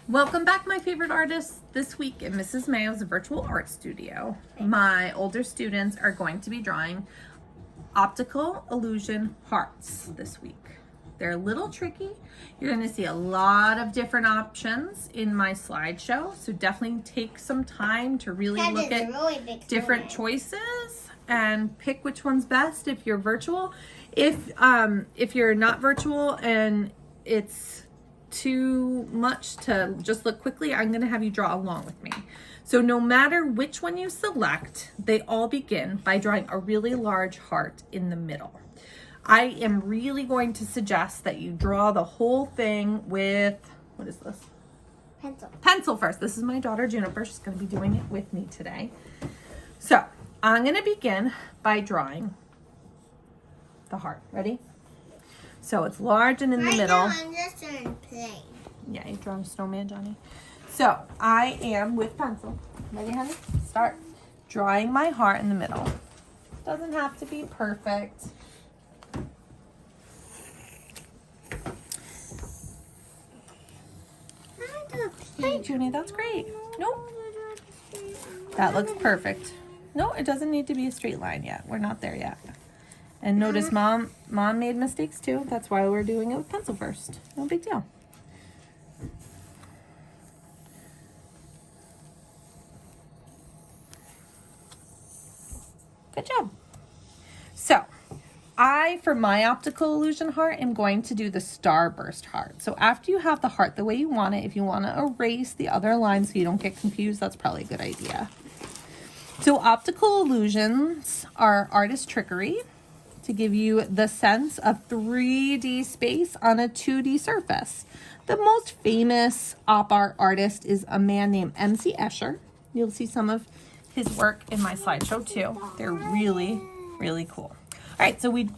Welcome back, my favorite artists. This week in Mrs. Mayo's virtual art studio, my older students are going to be drawing optical illusion hearts this week. They're a little tricky. You're going to see a lot of different options in my slideshow, so definitely take some time to really look at different choices and pick which one's best if you're virtual. If you're not virtual and it's too much to just look quickly, I'm going to have you draw along with me. So no matter which one you select, they all begin by drawing a really large heart in the middle. I am really going to suggest that you draw the whole thing with, what is this? Pencil. Pencil first. This is my daughter Juniper. She's going to be doing it with me today. So I'm going to begin by drawing the heart. Ready? So it's large and in the middle. Now I'm just doing plain. Yeah, you're drawing a snowman, Johnny. So I am with pencil. Ready, honey? Start drawing my heart in the middle. Doesn't have to be perfect. Hey, Junie, that's great. Nope. That looks perfect. No, it doesn't need to be a straight line yet. We're not there yet. And notice mom made mistakes too. That's why we're doing it with pencil first. No big deal. Good job. So for my optical illusion heart, am going to do the starburst heart. So after you have the heart the way you want it, if you want to erase the other lines so you don't get confused, that's probably a good idea. So optical illusions are artist trickery to give you the sense of 3D space on a 2D surface. The most famous op art artist is a man named M.C. Escher. You'll see some of his work in my slideshow too. They're really, really cool. All right, so we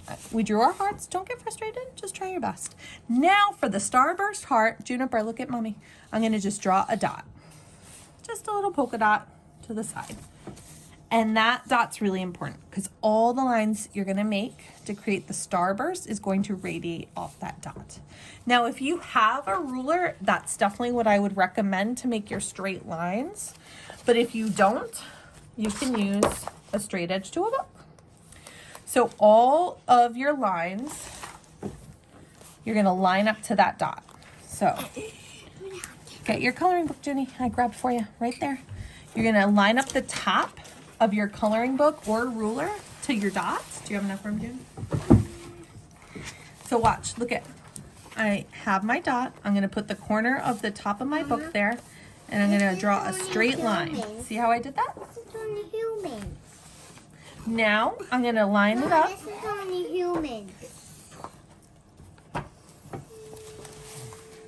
drew our hearts. Don't get frustrated. Just try your best. Now for the starburst heart, Juniper, look at mommy. I'm going to just draw a dot. Just a little polka dot to the side. And that dot's really important because all the lines you're going to make to create the starburst is going to radiate off that dot. Now, if you have a ruler, that's definitely what I would recommend to make your straight lines. But if you don't, you can use a straight edge to a book. So all of your lines, you're going to line up to that dot. So get your coloring book, Jenny. I grabbed for you right there. You're going to line up the top of your coloring book or ruler to your dots. Do you have enough room, June? So watch, look at, I have my dot. I'm going to put the corner of the top of my book there, and I'm going to draw a straight line. See how I did that? This is only humans. Now I'm going to line it up. This is only humans.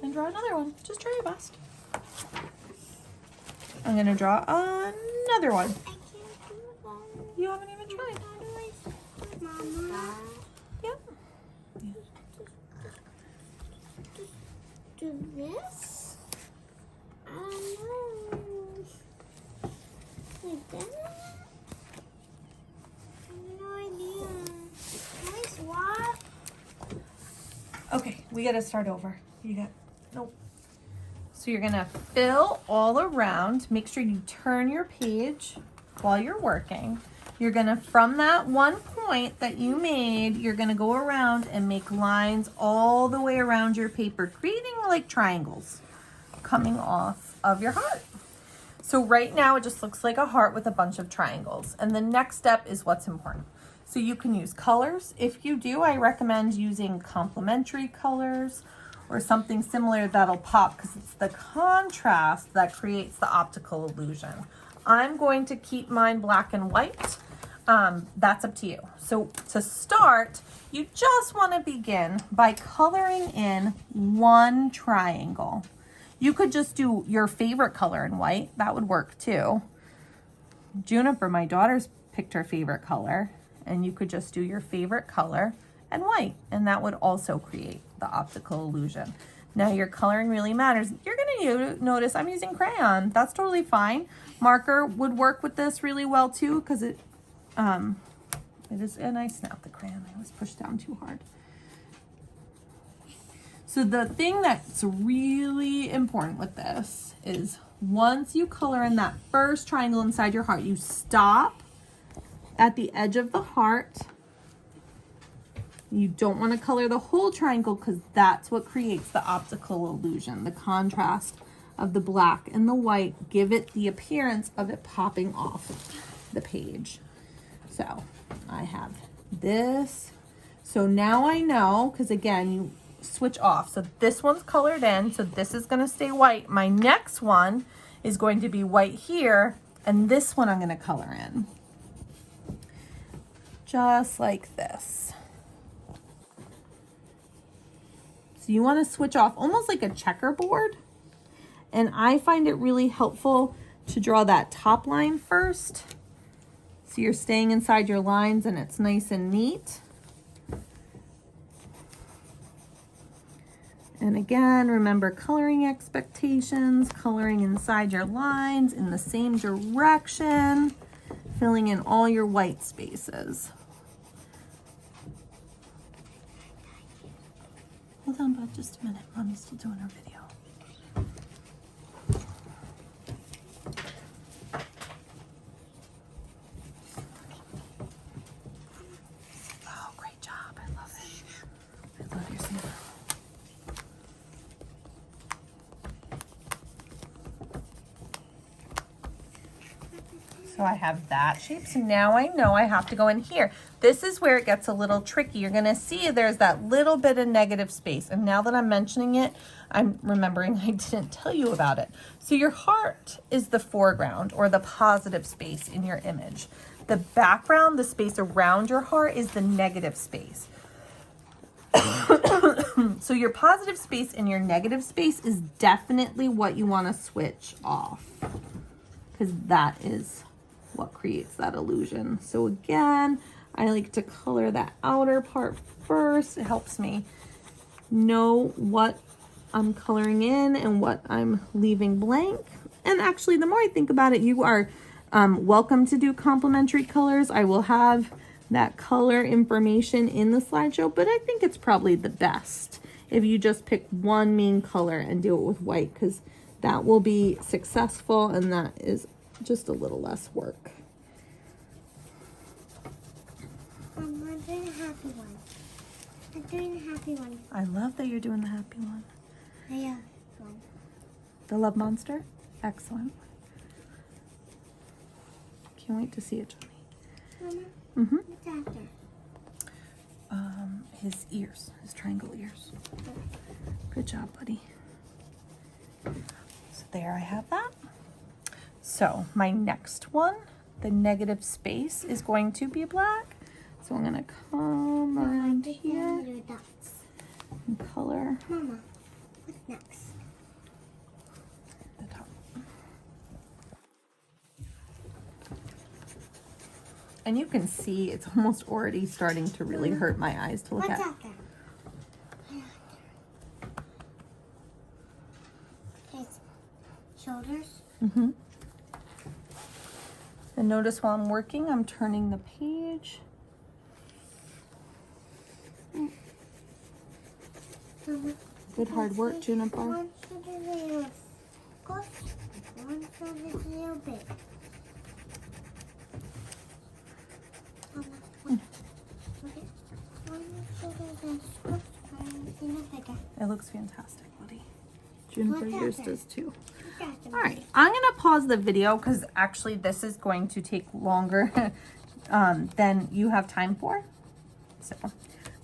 And draw another one. Just try your best. I'm going to draw another one. You haven't even tried. Mama. Yep. Do this? I don't know. Like that? I have no idea. Can we swap? Okay, we got to start over. Nope. So you're going to fill all around. Make sure you turn your page while you're working. You're going to, from that one point that you made, you're going to go around and make lines all the way around your paper, creating like triangles coming off of your heart. So right now it just looks like a heart with a bunch of triangles. And the next step is what's important. So you can use colors. If you do, I recommend using complementary colors or something similar that'll pop because it's the contrast that creates the optical illusion. I'm going to keep mine black and white. That's up to you. So to start, you just want to begin by coloring in one triangle. You could just do your favorite color in white. That would work too. Juniper, my daughter's picked her favorite color, and you could just do your favorite color and white, and that would also create the optical illusion. Now your coloring really matters. You're going to notice I'm using crayon. That's totally fine. Marker would work with this really well too because it is, and I snapped the crayon. I was pushed down too hard. So the thing that's really important with this is once you color in that first triangle inside your heart, you stop at the edge of the heart. You don't want to color the whole triangle because that's what creates the optical illusion. The contrast of the black and the white give it the appearance of it popping off the page. So I have this. So now I know, because again, you switch off. So this one's colored in, so this is going to stay white. My next one is going to be white here, and this one I'm going to color in. Just like this. So you want to switch off almost like a checkerboard. And I find it really helpful to draw that top line first. So you're staying inside your lines and it's nice and neat. And again, remember coloring expectations, coloring inside your lines in the same direction, filling in all your white spaces. Hold on, bud, just a minute. Mommy's still doing her video. Oh, great job. I love it. I love your Santa. So I have that shape. So now I know I have to go in here. This is where it gets a little tricky. You're going to see there's that little bit of negative space. And now that I'm mentioning it, I'm remembering I didn't tell you about it. So your heart is the foreground or the positive space in your image. The background, the space around your heart, is the negative space. So your positive space and your negative space is definitely what you want to switch off, because that is what creates that illusion. So again, I like to color that outer part first. It helps me know what I'm coloring in and what I'm leaving blank. And actually, the more I think about it, you are welcome to do complementary colors. I will have that color information in the slideshow, but I think it's probably the best if you just pick one main color and do it with white, because that will be successful and that is just a little less work. I'm doing a happy one. I'm doing a happy one. I love that you're doing the happy one. Yeah, one. The love monster? Excellent. Can't wait to see it, Johnny. Mama, Mm-hmm. what's after? His ears, his triangle ears. Good job, buddy. So there I have that. So my next one, the negative space, is going to be black. So I'm gonna come around here Your dots. and color Mama, what's next? the top. And you can see it's almost already starting to really hurt my eyes to look What's at. after? It's shoulders. Mm-hmm. And notice while I'm working, I'm turning the page. Mama, Good hard work, Juniper. one shoulder little squash, one shoulder little big. Mama, look at one shoulder little squash, one little bigger. It looks fantastic, buddy. Juniper, Look at yours that. does too. Look at them. All right, I'm gonna pause the video because actually this is going to take longer than you have time for. So I'm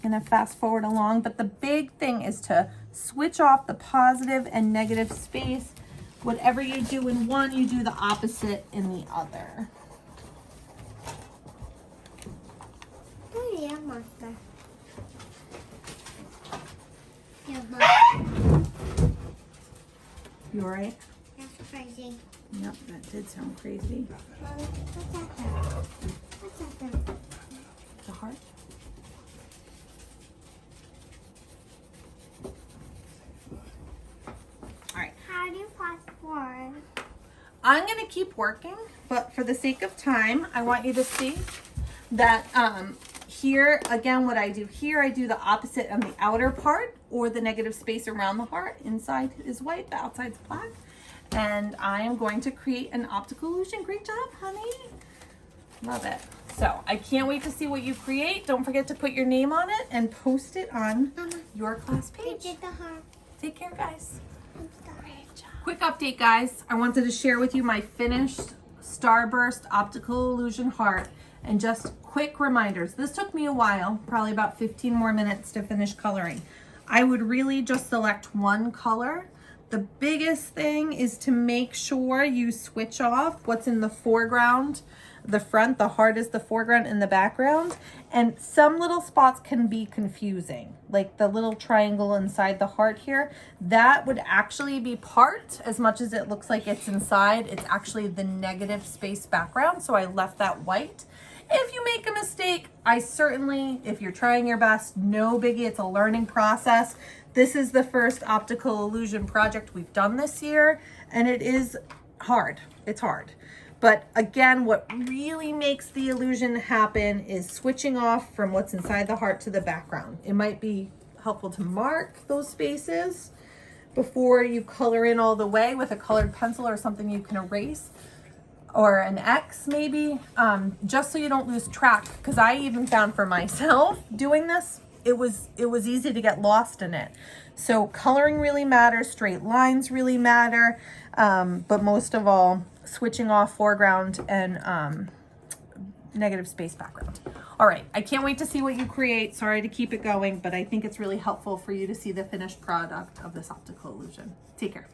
gonna fast forward along, but the big thing is to switch off the positive and negative space. Whatever you do in one, you do the opposite in the other. Oh yeah, monster. Yeah, monster. You all right? That's crazy. Yep, that did sound crazy. Mommy, what's after? What's after? The heart. All right. How do you fast forward? I'm gonna keep working, but for the sake of time, I want you to see that here, again, what I do here, I do the opposite on the outer part or the negative space around the heart. Inside is white, the outside's black. And I am going to create an optical illusion. Great job, honey. Love it. So I can't wait to see what you create. Don't forget to put your name on it and post it on your class I page. did the heart. Take care, guys. I'm sorry. Quick update, guys. I wanted to share with you my finished Starburst Optical Illusion Heart. And just quick reminders. This took me a while, probably about 15 more minutes to finish coloring. I would really just select one color. The biggest thing is to make sure you switch off what's in the foreground, the front, the heart is the foreground and the background. And some little spots can be confusing, like the little triangle inside the heart here. That would actually be part, as much as it looks like it's inside, it's actually the negative space background. So I left that white. If you make a mistake, I certainly, if you're trying your best, no biggie, it's a learning process. This is the first optical illusion project we've done this year, and it is hard. It's hard. But again, what really makes the illusion happen is switching off from what's inside the heart to the background. It might be helpful to mark those spaces before you color in all the way with a colored pencil or something you can erase, or an X maybe, just so you don't lose track. Because I even found for myself doing this, it was easy to get lost in it. So coloring really matters, straight lines really matter, but most of all, switching off foreground and negative space background. All right, I can't wait to see what you create. Sorry to keep it going, but I think it's really helpful for you to see the finished product of this optical illusion. Take care.